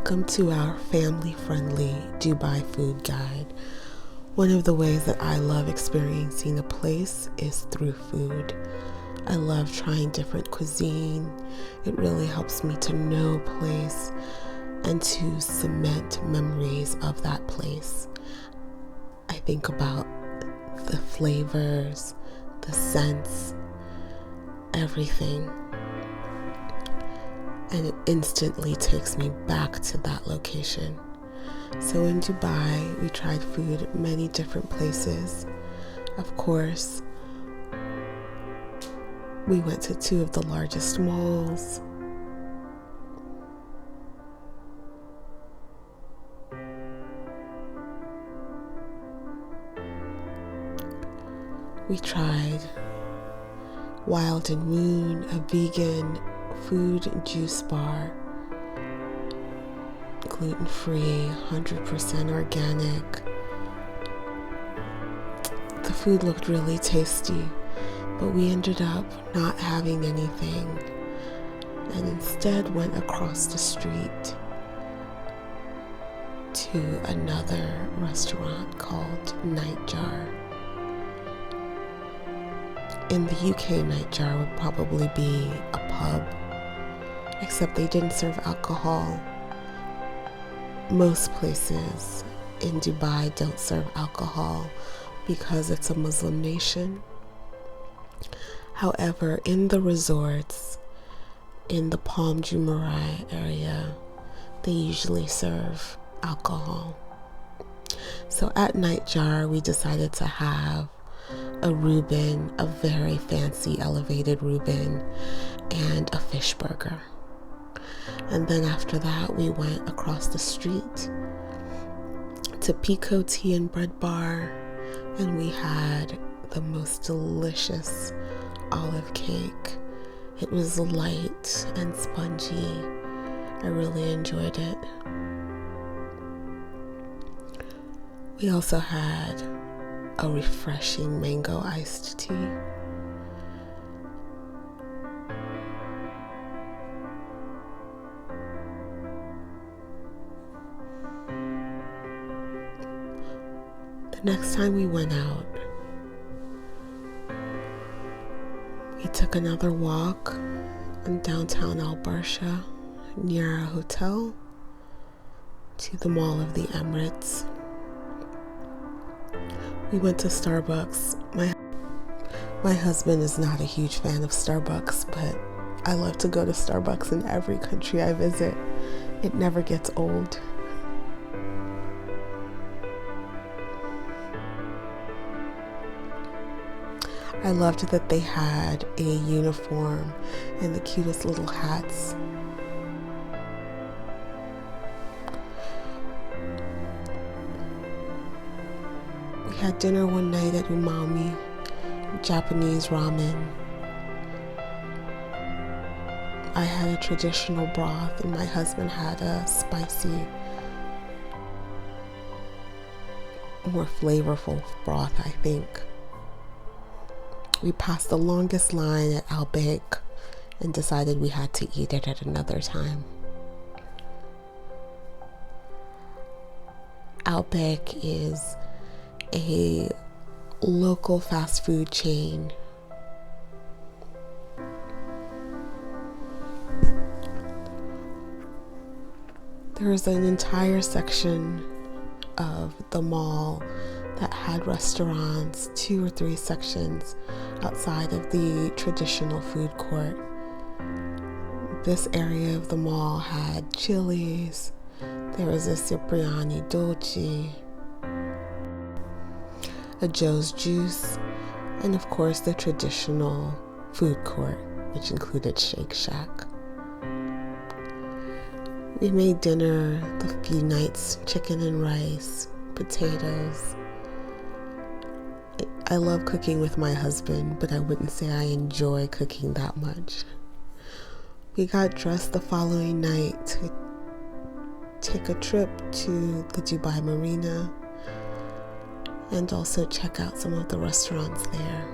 Welcome to our family-friendly Dubai food guide. One of the ways that I love experiencing a place is through food. I love trying different cuisine. It really helps me to know a place and to cement memories of that place. I think about the flavors, the scents, everything. And it instantly takes me back to that location. So in Dubai, we tried food at many different places. Of course, we went to two of the largest malls. We tried Wild and Moon, a vegan food and juice bar, gluten-free, 100% organic. The food looked really tasty, but we ended up not having anything and instead went across the street to another restaurant called Nightjar. In the UK, Nightjar would probably be a pub, except they didn't serve alcohol. Most places in Dubai don't serve alcohol because it's a Muslim nation. However, in the resorts, in the Palm Jumeirah area, they usually serve alcohol. So at Nightjar, we decided to have a Reuben, a very fancy elevated Reuben, and a fish burger. And then after that, we went across the street to Pico Tea and Bread Bar, and we had the most delicious olive cake. It was light and spongy. I really enjoyed it. We also had a refreshing mango iced tea. The next time we went out, we took another walk in downtown Al Barsha near our hotel to the Mall of the Emirates. We went to Starbucks. My husband is not a huge fan of Starbucks, but I love to go to Starbucks in every country I visit. It never gets old. I loved that they had a uniform and the cutest little hats. We had dinner one night at Umami, Japanese ramen. I had a traditional broth and my husband had a spicy, more flavorful broth, I think. We passed the longest line at Outback and decided we had to eat it at another time. Outback is a local fast food chain. There is an entire section of the mall that had restaurants, 2 or 3 sections outside of the traditional food court. This area of the mall had Chili's, there was a Cipriani Dolce, a Joe's Juice, and of course the traditional food court, which included Shake Shack. We made dinner the few nights, chicken and rice, potatoes. I love cooking with my husband, but I wouldn't say I enjoy cooking that much. We got dressed the following night to take a trip to the Dubai Marina and also check out some of the restaurants there.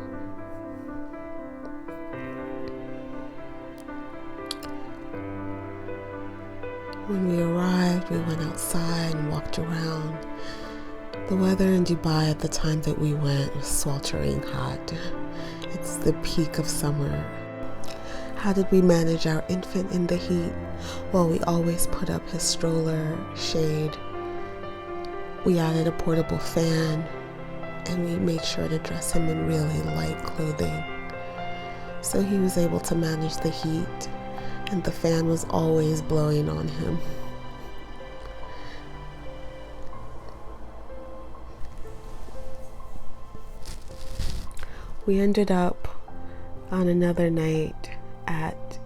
When we arrived, we went outside and walked around. The weather in Dubai at the time that we went was sweltering hot. It's the peak of summer. How did we manage our infant in the heat? Well, we always put up his stroller shade. We added a portable fan, and we made sure to dress him in really light clothing. So he was able to manage the heat, and the fan was always blowing on him. We ended up on another night at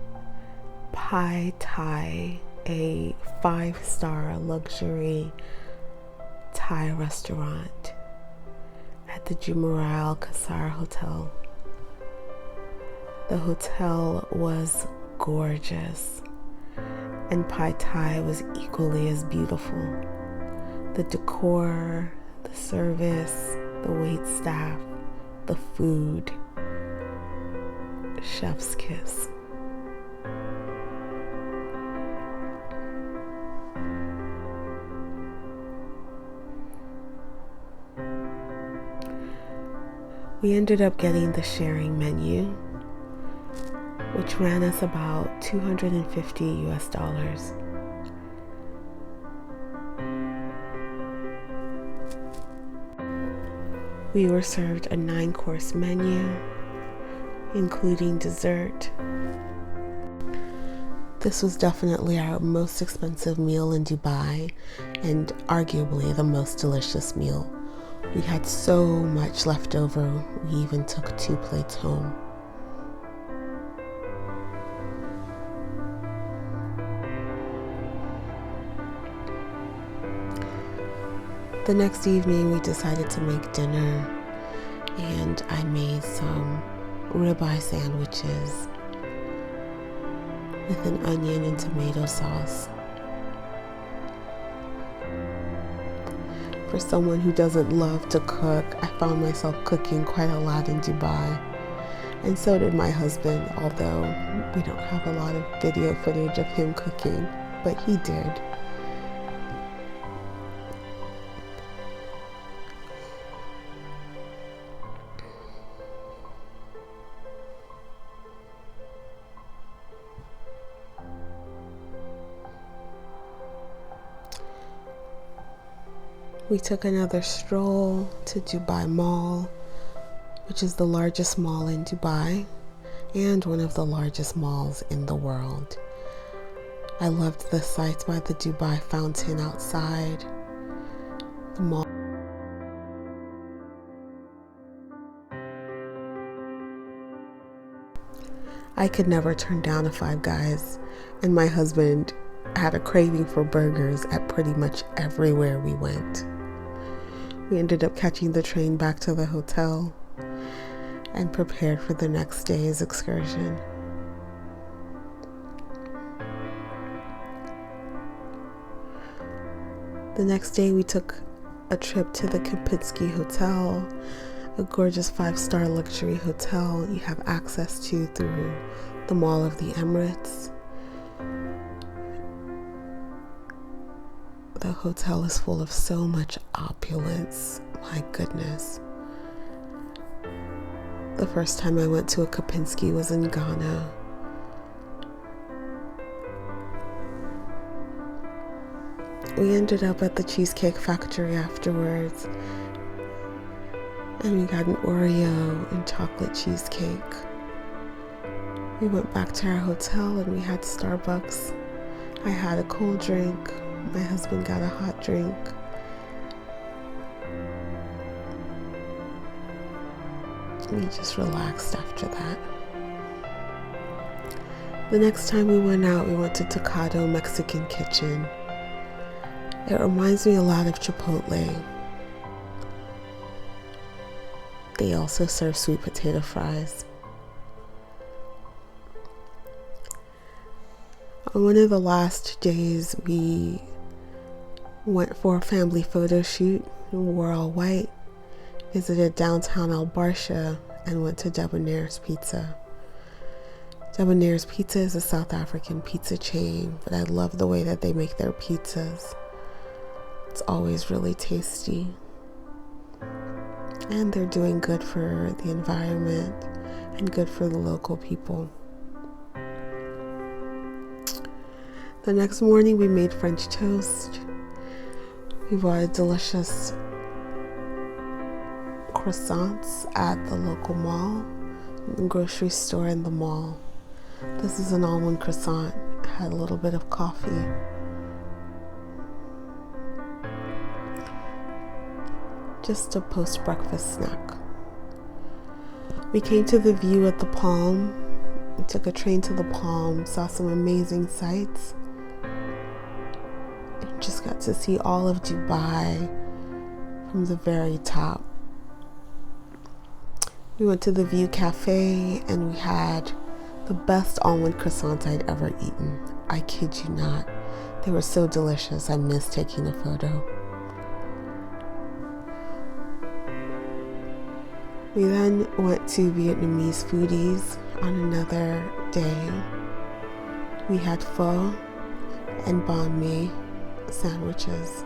Pai Thai, a 5-star luxury Thai restaurant at the Jumeirah Al Qasar Hotel. The hotel was gorgeous, and Pai Thai was equally as beautiful. The decor, the service, the wait staff, the food, chef's kiss. We ended up getting the sharing menu, which ran us about $250 US. We were served a 9-course menu, including dessert. This was definitely our most expensive meal in Dubai, and arguably the most delicious meal. We had so much left over, we even took 2 plates home. The next evening we decided to make dinner, and I made some ribeye sandwiches with an onion and tomato sauce. For someone who doesn't love to cook, I found myself cooking quite a lot in Dubai, and so did my husband, although we don't have a lot of video footage of him cooking, but he did. We took another stroll to Dubai Mall, which is the largest mall in Dubai and one of the largest malls in the world. I loved the sights by the Dubai fountain outside the mall. I could never turn down a Five Guys, and my husband had a craving for burgers at pretty much everywhere we went. We ended up catching the train back to the hotel and prepared for the next day's excursion. The next day we took a trip to the Kempinski Hotel, a gorgeous 5-star luxury hotel you have access to through the Mall of the Emirates. The hotel is full of so much opulence, my goodness. The first time I went to a Kempinski was in Ghana. We ended up at the Cheesecake Factory afterwards, and we got an Oreo and chocolate cheesecake. We went back to our hotel and we had Starbucks. I had a cold drink. My husband got a hot drink. We just relaxed after that. The next time we went out, we went to Tocado Mexican Kitchen. It reminds me a lot of Chipotle. They also serve sweet potato fries. On one of the last days, we went for a family photo shoot and wore all white, visited downtown Al Barsha, and went to Debonair's Pizza. Debonair's Pizza is a South African pizza chain, but I love the way that they make their pizzas. It's always really tasty. And they're doing good for the environment and good for the local people. The next morning we made French toast. We bought delicious croissants at the local mall, the grocery store in the mall. This is an almond croissant. It had a little bit of coffee. Just a post-breakfast snack. We came to the view at the Palm. We took a train to the Palm, saw some amazing sights. And just got to see all of Dubai from the very top. We went to the View Cafe and we had the best almond croissants I'd ever eaten. I kid you not. They were so delicious, I missed taking a photo. We then went to Vietnamese foodies on another day. We had pho and banh mi sandwiches.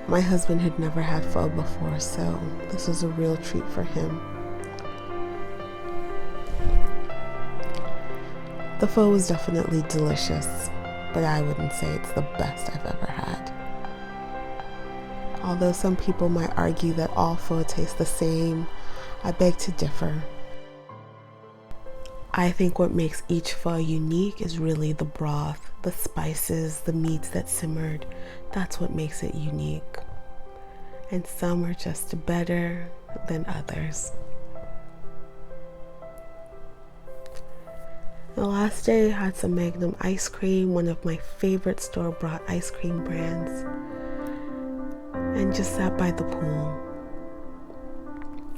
My husband had never had pho before, so this was a real treat for him. The pho was definitely delicious, but I wouldn't say it's the best I've ever had. Although some people might argue that all pho tastes the same, I beg to differ. I think what makes each pho unique is really the broth, the spices, the meats that simmered. That's what makes it unique. And some are just better than others. The last day I had some Magnum ice cream, one of my favorite store-bought ice cream brands, and just sat by the pool.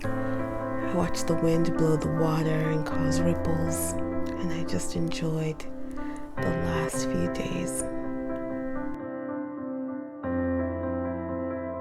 I watched the wind blow the water and cause ripples, and I just enjoyed the last few days.